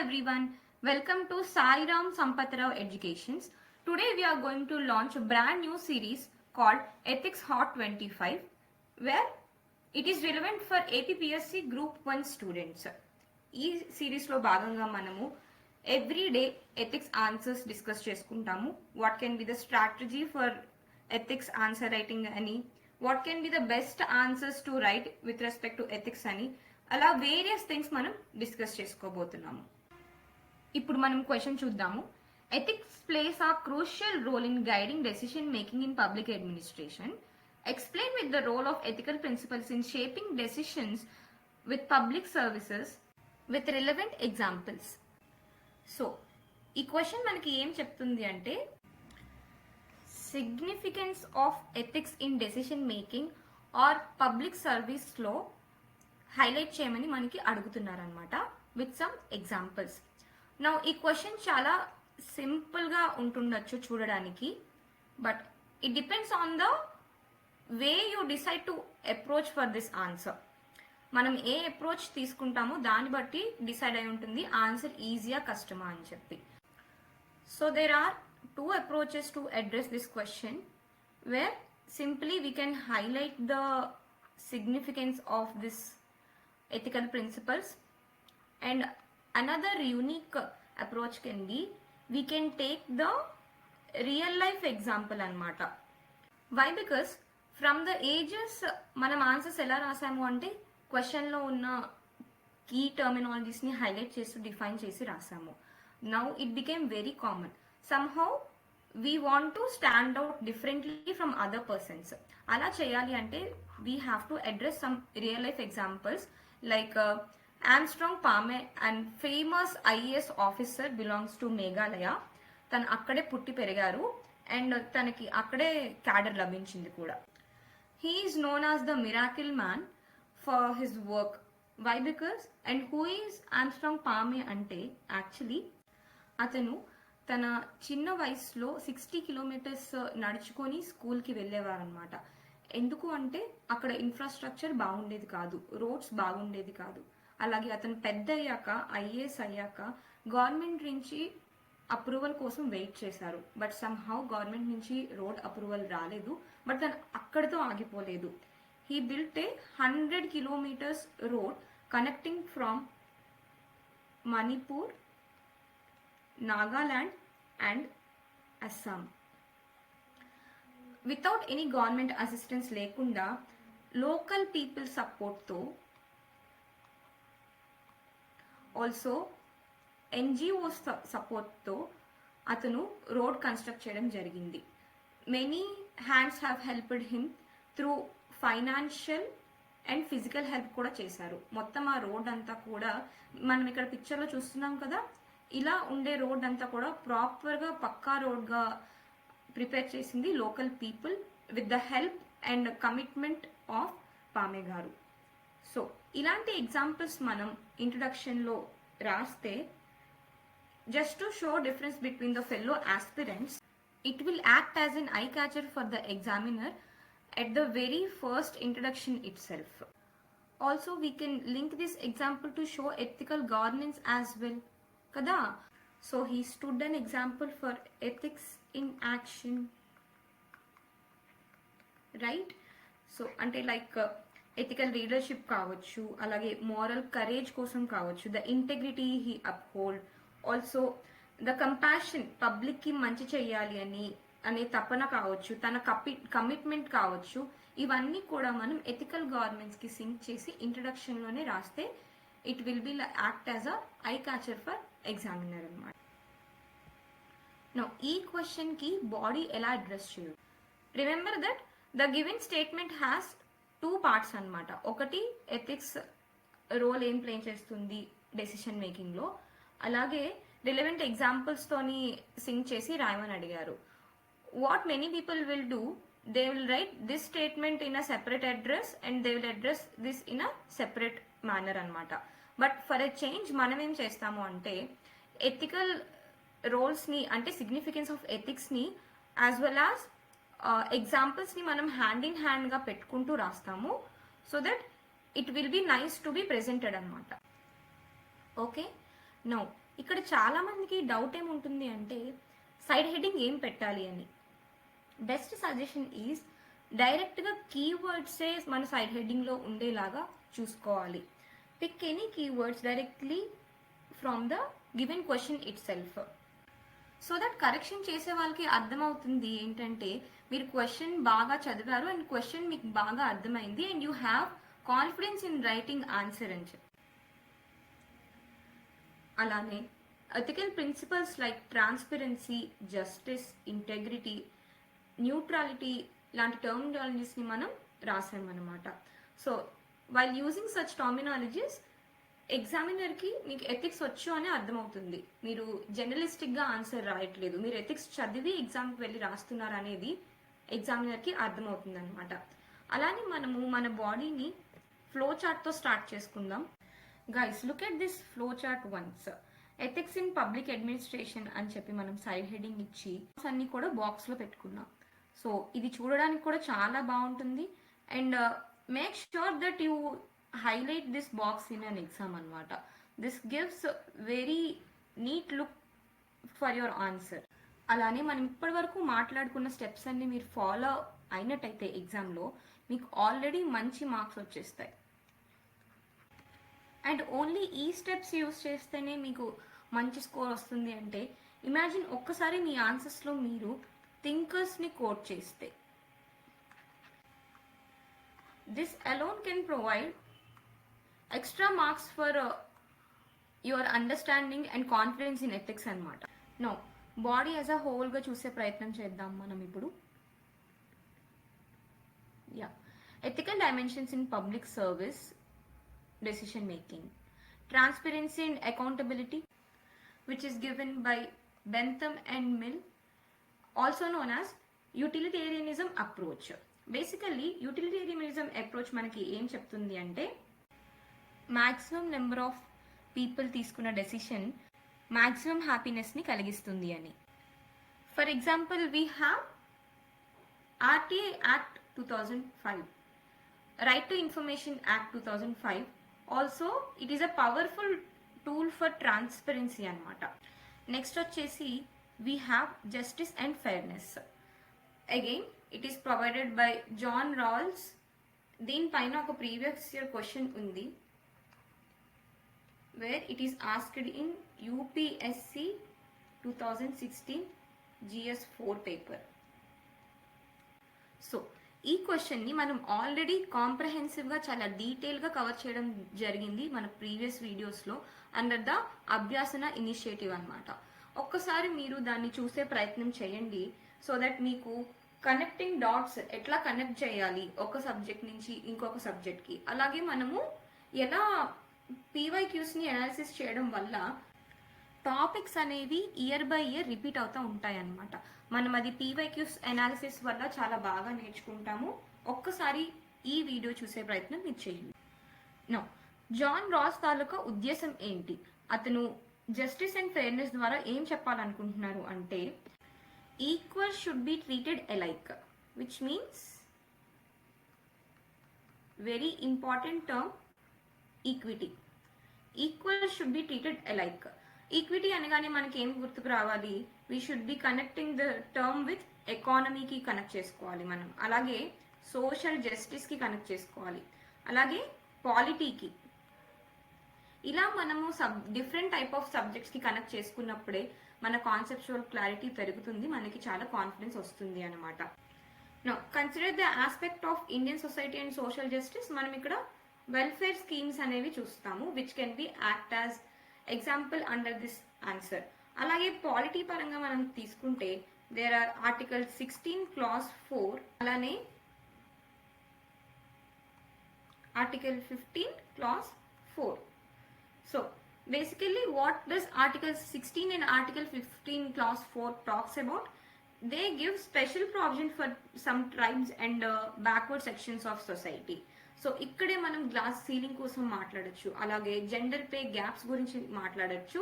everyone, welcome to Sai Ram Sampatrao Educations. Today we are going to launch a brand new series called Ethics Hot 25 where it is relevant for APPSC Group-1 students. ఈ సిరీస్లో భాగంగా మనము everyday ethics answers discuss చేసుకుంటాము. What can be the strategy for ethics answer writing అని, what can be the best answers to write with respect to ethics అని, అలా various things మనం discuss చేసుకోబోతున్నాము. ఇప్పుడు మనం క్వశ్చన్ చూద్దాము. Ethics plays a crucial role in guiding decision making in public administration. Explain with the role of ethical principles in shaping decisions with public services with relevant examples. So ఈ question మనకి ఏం చెప్తుంది అంటే, significance of ethics in decision making or public సర్వీస్లో highlight చేయమని మనకి అడుగుతున్నారనమాట with some examples. నా ఈ క్వశ్చన్ చాలా సింపుల్గా ఉంటుండొచ్చు చూడడానికి, but it depends on the way you decide to approach for this answer. మనం ఏ అప్రోచ్ తీసుకుంటామో దాన్ని బట్టి డిసైడ్ అయి ఉంటుంది ఆన్సర్ ఈజీయా కష్టమా అని చెప్పి. So there are two approaches to address this question, where simply we can highlight the significance of this ethical principles, and another unique approach can be we can take the real life example anamata. Why? Because from the ages manam answers ela rasamu ante question lo unna key terminologies ni highlight chesi define chesi rasamu. Now it became very common. Somehow we want to stand out differently from other persons. Ala cheyali ante we have to address some real life examples like Armstrong Palme, and famous IAS officer belongs to Meghalaya. Tan akkade putti perigaru and tanaki akkade cadre labinchindi kuda. He is known as the miracle man for his work. Why? Because, and who is Armstrong Palme ante actually atanu తన చిన్న వయసులో 60 kilometres నడుచుకొని స్కూల్కి వెళ్ళేవారనమాట. ఎందుకు అంటే అక్కడ infrastructure బాగుండేది కాదు, రోడ్స్ బాగుండేది కాదు. అలాగే అతను పెద్ద అయ్యాక ఐఏఎస్ అయ్యాక గవర్నమెంట్ నుంచి అప్రూవల్ కోసం వెయిట్ చేశారు, బట్ సమ్హౌ గవర్నమెంట్ నుంచి రోడ్ అప్రూవల్ రాలేదు. బట్ తను అక్కడితో ఆగిపోలేదు. He built a 100 kilometres road connecting from Manipur, Nagaland and Assam. Without any government assistance lekunda, local people support tho, also NGOs support tho atanu road construct cheyadam jarigindi. Many hands have helped him through financial and physical help కూడా చేశారు. మొత్తం ఆ road అంతా కూడా మనం ఇక్కడ పిక్చర్లో చూస్తున్నాం కదా, ఇలా ఉండే రోడ్ అంతా కూడా ప్రాపర్గా పక్కా రోడ్గా ప్రిపేర్ చేసింది local people with the help and commitment of Pame garu. So ఇలాంటి ఎగ్జాంపుల్స్ మనం ఇంట్రొడక్షన్లో రాస్తే, just to show difference between the fellow aspirants, it will act as an eye catcher for the examiner at the very first introduction itself. Also we can link this example to show ethical governance as well kada. So he stood an example for ethics in action, right? So ante like ethical leadership kavachu, alage moral courage kosam kavachu, the integrity he uphold, also the compassion, public ki manchi cheyali ani అనే తపన కావచ్చు, తన commitment కావచ్చు, ఇవన్నీ కూడా మనం ethical గవర్నమెంట్స్కి sync చేసి ఇంట్రడక్షన్లోనే రాస్తే it will be act as a I catcher for examiner అనమాట. నౌ ఈ క్వశ్చన్కి బాడీ ఎలా అడ్రస్ చేయదు? Remember that the given statement has 2 parts అనమాట. ఒకటి ఎథిక్స్ రోల్ ఏం ప్లే చేస్తుంది డెసిషన్ మేకింగ్లో, అలాగే రిలవెంట్ ఎగ్జాంపుల్స్తోని సింక్ చేసి రాయమని అడిగారు. What many people will do, they will write this statement in a separate address and they will address this in a separate manner anamata. But for a change manam em chestamu ante ethical roles ni ante significance of ethics ni as well as examples ni manam hand in hand ga pettukuntu rastamu, so that it will be nice to be presented anamata. Okay, no, ఇక్కడ చాలా మందికి doubt ఏముంటుంది అంటే side heading ఏం పెట్టాలి అని. Best suggestion is డైరెక్ట్గా కీవర్డ్సే మన సైడ్ హెడ్డింగ్లో ఉండేలాగా చూసుకోవాలి. Pick any keywords directly from the given question itself, so that correction చేసే వాళ్ళకి అర్థమవుతుంది ఏంటంటే మీరు క్వశ్చన్ బాగా చదివారు అండ్ క్వశ్చన్ మీకు బాగా అర్థమైంది and you have confidence in writing answer అని చెప్పి. అలానే ethical principles like transparency, justice, integrity, neutrality లాంటి టర్మినాలజీస్ని మనం రాసామన్నమాట. So while using such terminologies ఎగ్జామినర్కి మీకు ఎథిక్స్ వచ్చు అని అర్థమవుతుంది. మీరు జర్నలిస్టిక్గా ఆన్సర్ రాయట్లేదు, మీరు ఎథిక్స్ చదివి ఎగ్జామ్కి వెళ్ళి రాస్తున్నారు అనేది ఎగ్జామినర్కి అర్థమవుతుంది అనమాట. అలానే మనము మన బాడీని ఫ్లో చార్ట్తో స్టార్ట్ చేసుకుందాం. Guys, look at this flow chart once. Ethics in public administration అని చెప్పి మనం సైడ్ హెడ్డింగ్ ఇచ్చి అన్ని కూడా బాక్స్లో పెట్టుకున్నాం. సో ఇది చూడడానికి కూడా చాలా బాగుంటుంది and make sure that you highlight this box in an exam anamata. This gives very neat look for your answer. అలానే మనం ఇప్పటి వరకు మాట్లాడుకున్న స్టెప్స్ అన్ని మీరు ఫాలో అయినట్టయితే ఎగ్జామ్లో మీకు ఆల్రెడీ మంచి మార్క్స్ వచ్చేస్తాయి. అండ్ ఓన్లీ ఈ స్టెప్స్ యూస్ చేస్తేనే మీకు మంచి స్కోర్ వస్తుంది అంటే ఇమాజిన్ ఒక్కసారి మీ ఆన్సర్స్లో మీరు థింకర్స్ని కోట్ చేస్తే. This alone can provide extra marks for your understanding and confidence in ethics అన్నమాట. నో, బాడీ యాజ్ అ హోల్గా చూసే ప్రయత్నం చేద్దాం మనం ఇప్పుడు. Yeah, ethical dimensions in public service decision making, transparency and accountability which is given by Bentham and Mill, also known as utilitarianism approach. Basically utilitarianism approach మనకి ఏం చెప్తుంది అంటే మ్యాక్సిమం నెంబర్ ఆఫ్ పీపుల్ తీసుకున్న డెసిషన్ మ్యాక్సిమం హ్యాపీనెస్ని కలిగిస్తుంది అని. For example we have RTI act 2005, right to information act 2005. Also it is a powerful tool for transparency అనమాట. Next వచ్చేసి we have justice and fairness. Again it is provided by John Rawls. దీనిపైన ఒక previous year question ఉంది where it is asked in UPSC 2016 GS4 paper. So ఈ క్వశ్చన్ని మనం already కాంప్రహెన్సివ్గా చాలా డీటెయిల్గా కవర్ చేయడం జరిగింది మన ప్రీవియస్ వీడియోస్లో అండర్ ద అభ్యాసన ఇనిషియేటివ్ అనమాట. ఒక్కసారి మీరు దాన్ని చూసే ప్రయత్నం చేయండి సో దట్ మీకు కనెక్టింగ్ డాట్స్ ఎట్లా కనెక్ట్ చేయాలి ఒక సబ్జెక్ట్ నుంచి ఇంకొక సబ్జెక్ట్కి, అలాగే మనము ఎలా పీవైక్యూస్ని అనాలిసిస్ చేయడం వల్ల టాపిక్స్ అనేవి ఇయర్ బై ఇయర్ రిపీట్ అవుతూ ఉంటాయి అన్నమాట. మనం అది పీవైక్యూస్ అనాలిసిస్ వల్ల చాలా బాగా నేర్చుకుంటాము. ఒక్కసారి ఈ వీడియో చూసే ప్రయత్నం మీరు చేయండి. నో, జాన్ రాస్ తాలూకా ఉద్దేశం ఏంటి, అతను జస్టిస్ అండ్ ఫెయిర్నెస్ ద్వారా ఏం చెప్పాలనుకుంటున్నారు అంటే equal should be treated alike, which means very important term, equity. Equal should be treated alike. Equity అనగానే మనకి ఏం గుర్తుకు రావాలి, we should be connecting the term with ఎకానమీకి కనెక్ట్ చేసుకోవాలి మనం, అలాగే సోషల్ జస్టిస్కి కనెక్ట్ చేసుకోవాలి, అలాగే పాలిటీకి. ఇలా మనము డిఫరెంట్ టైప్ ఆఫ్ సబ్జెక్ట్స్కి కనెక్ట్ చేసుకున్నప్పుడే మన కాన్సెప్చువల్ క్లారిటీ పెరుగుతుంది, మనకి చాలా కాన్ఫిడెన్స్ వస్తుంది అనమాట. No, consider the aspect of Indian society and social justice. మనం ఇక్కడ వెల్ఫేర్ స్కీమ్స్ అనేవి చూస్తాము which can be act as example under this answer. అలాగే పాలిటీ పరంగా మనం తీసుకుంటే దేర్ ఆర్ ఆర్టికల్ 16 clause 4, అలానే article 15 clause 4. So basically what does article 16 and article 15 clause 4 talks about? They give special provision for some tribes and backward sections of society. So ఇక్కడే మనం glass ceiling కోసం మాట్లాడచ్చు, అలాగే gender pay gaps గురించి మాట్లాడచ్చు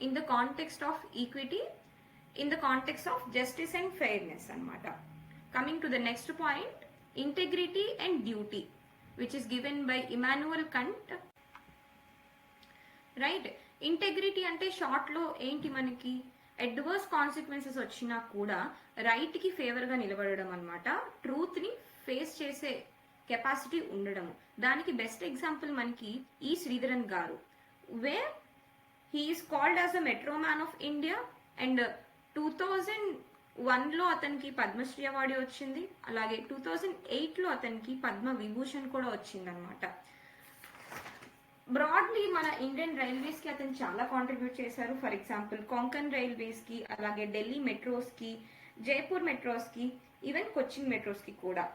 in the context of equity, in the context of justice and fairness అనమాట. Coming to the next point, integrity and duty which is given by Immanuel Kant. Right, integrity అంటే షార్ట్లో ఏంటి మనకి adverse consequences వచ్చినా కూడా రైట్కి ఫేవర్గా నిలబడడం అనమాట. ట్రూత్ని ఫేస్ చేసే కెపాసిటీ ఉండడం. దానికి బెస్ట్ ఎగ్జాంపుల్ మనకి ఈ Sreedharan garu, where he is called as a metro man of India. And 2001లో అతనికి పద్మశ్రీ అవార్డు వచ్చింది. అలాగే 2008లో అతనికి పద్మ విభూషణ్ కూడా వచ్చింది అనమాట. బ్రాడ్లీ మన ఇండియన్ రైల్వేస్ కి అతను చాలా కాంట్రిబ్యూట్ చేశారు. ఫర్ ఎగ్జాంపుల్ కొంకన్ రైల్వేస్ కి, అలాగే ఢిల్లీ మెట్రోస్ కి, జైపూర్ మెట్రోస్ కి, ఈవెన్ కొచ్చిన్ మెట్రోస్ కి కూడా.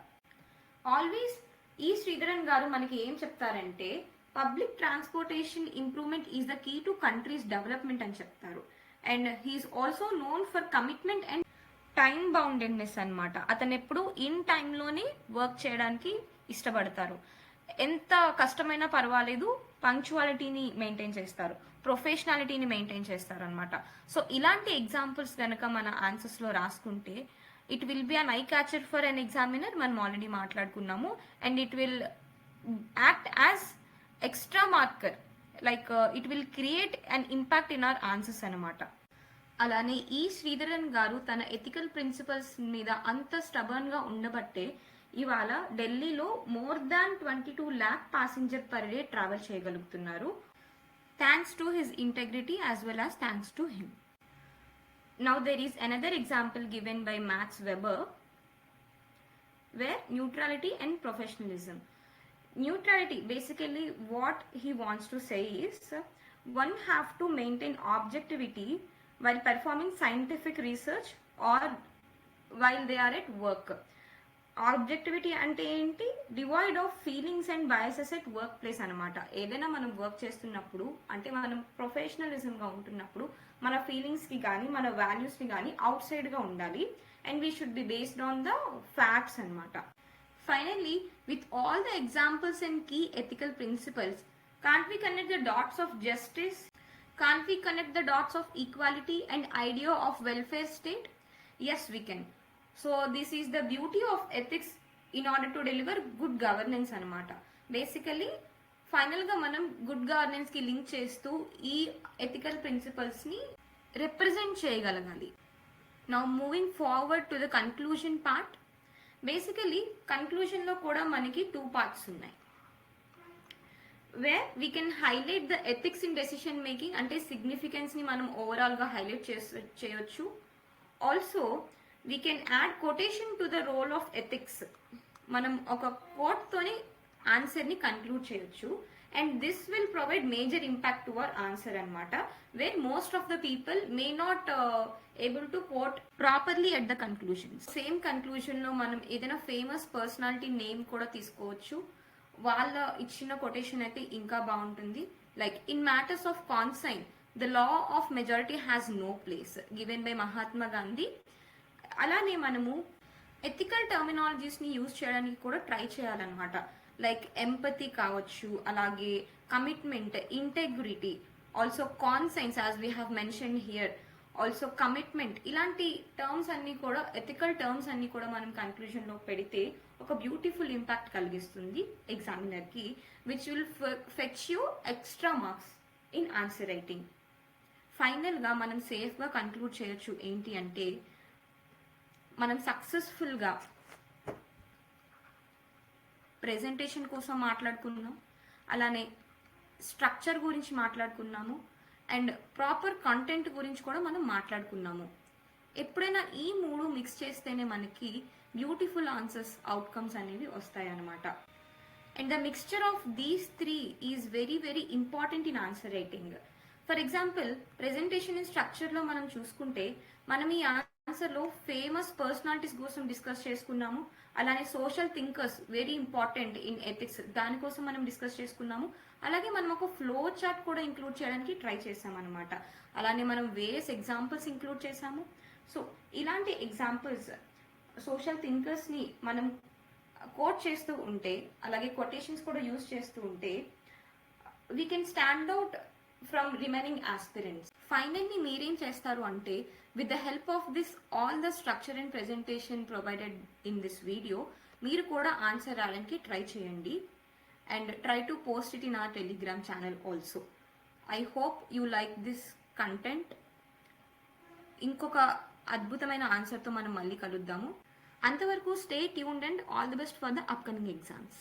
ఆల్వేస్ ఈ శ్రీధరన్ గారు మనకి ఏం చెప్తారంటే public transportation improvement is the key to country's development అని చెప్తారు. And he is also known for commitment and time boundedness అనమాట. అతను ఎప్పుడు ఇన్ టైంలోనే వర్క్ చేయడానికి ఇష్టపడతారు. ఎంత కష్టమైనా పర్వాలేదు, పంక్చువాలిటీని మెయింటైన్ చేస్తారు, ప్రొఫెషనాలిటీని మెయింటైన్ చేస్తారు అనమాట. సో ఇలాంటి ఎగ్జాంపుల్స్ కనుక మన ఆన్సర్స్లో రాసుకుంటే it will be an I catcher for an examiner. మనం ఆల్రెడీ మాట్లాడుకున్నాము. And it will act as extra marker, like it will create an impact in our answers అనమాట. అలానే ఈ శ్రీధరన్ గారు తన ఎథికల్ ప్రిన్సిపల్స్ మీద అంత స్టబర్న్ గా ఉండబట్టే ఇవాళ ఢిల్లీలో more than 22 lakh passenger per day travel చేయగలుగుతున్నారు. Thanks to his integrity as well as thanks to him. Now there is another example given by Max Weber, where neutrality and professionalism. Neutrality, basically what he wants to say is one have to maintain objectivity while performing scientific research or while they are at work. Objectivity అంటే ఏంటి? Divide of feelings and biases at work place అనమాట. ఏదైనా మనం work చేస్తున్నప్పుడు అంటే మనం ప్రొఫెషనలిజంగా ఉంటున్నప్పుడు మన ఫీలింగ్స్కి కానీ మన వాల్యూస్ని కానీ అవుట్ సైడ్గా ఉండాలి. And we should be based on the facts అనమాట. Finally, with all the examples and key ethical principles, can't we connect the dots of justice? Can't we connect the dots of equality and idea of welfare state? Yes, we can. So this is the beauty of ethics in order to deliver good governance అనమాట. Basically ఫైనల్గా మనం good గవర్నెన్స్కి link చేస్తూ ఈ ethical ప్రిన్సిపల్స్ని represent చేయగలగాలి. Now moving forward to the conclusion part. Basically కన్క్లూజన్లో కూడా మనకి 2 parts ఉన్నాయి. Where we can highlight the ethics in decision making, అంటే సిగ్నిఫికెన్స్ని మనం ఓవరాల్గా హైలైట్ చేయొచ్చు. Also we can add quotation to the role of ethics. మనం ఒక కోట్తోని ఆన్సర్ని కన్క్లూడ్ చేయొచ్చు. And this will provide major impact to our answer అనమాట, where most of the people may not able to quote properly at the conclusion. Same కన్క్లూజన్లో మనం ఏదైనా famous personality name కూడా తీసుకోవచ్చు. వాళ్ళ ఇచ్చిన కొటేషన్ అయితే ఇంకా బాగుంటుంది. Like in matters of conscience the law of majority has no place, given by Mahatma Gandhi. అలానే మనము ఎథికల్ టర్మినాలజీస్ని యూజ్ చేయడానికి కూడా ట్రై చేయాలన్నమాట. లైక్ ఎంపతి కావచ్చు, అలాగే commitment, integrity, also conscience as we have mention here, also commitment. ఇలాంటి టర్మ్స్ అన్ని కూడా, ఎథికల్ టర్మ్స్ అన్ని కూడా మనం కన్క్లూజన్లో పెడితే ఒక బ్యూటిఫుల్ ఇంపాక్ట్ కలిగిస్తుంది ఎగ్జామినర్కి, which will fetch you extra marks in answer writing. ఫైనల్గా మనం సేఫ్గా కన్క్లూడ్ చేయొచ్చు ఏంటి అంటే, మనం సక్సెస్ఫుల్గా ప్రెజెంటేషన్ కోసం మాట్లాడుకున్నాం, అలానే స్ట్రక్చర్ గురించి మాట్లాడుకున్నాము, అండ్ ప్రాపర్ కంటెంట్ గురించి కూడా మనం మాట్లాడుకున్నాము. ఎప్పుడైనా ఈ 3 మిక్స్ చేస్తేనే మనకి బ్యూటిఫుల్ ఆన్సర్స్, అవుట్కమ్స్ అనేవి వస్తాయి అన్నమాట. And the mixture of these 3 is very very important in answer writing. For example, presentation and స్ట్రక్చర్లో మనం చూసుకుంటే మనం ఈ ఆన్సర్లో ఫేమస్ పర్సనాలిటీస్ కోసం డిస్కస్ చేసుకున్నాము. అలానే social thinkers very important in ethics, దానికోసం మనం డిస్కస్ చేసుకున్నాము. అలాగే మనం ఒక ఫ్లో చార్ట్ కూడా ఇంక్లూడ్ చేయడానికి ట్రై చేసాం అనమాట. అలానే మనం వేరియస్ ఎగ్జాంపుల్స్ ఇంక్లూడ్ చేసాము. సో ఇలాంటి ఎగ్జాంపుల్స్, సోషల్ థింకర్స్ని మనం కోట్ చేస్తూ ఉంటే, అలాగే కొటేషన్స్ కూడా యూజ్ చేస్తూ ఉంటే, we can stand out from remaining aspirants. Finally మీరేం చేస్తారు అంటే, with the help of this all the structure and presentation provided in this video, మీరు కూడా ఆన్సర్ రాయడానికి ట్రై చేయండి. And try to post it in our Telegram channel also. I hope you like this content. ఇంకొక అద్భుతమైన ఆన్సర్తో మనం మళ్ళీ కలుద్దాము. అంతవరకు stay tuned and all the best for the upcoming exams.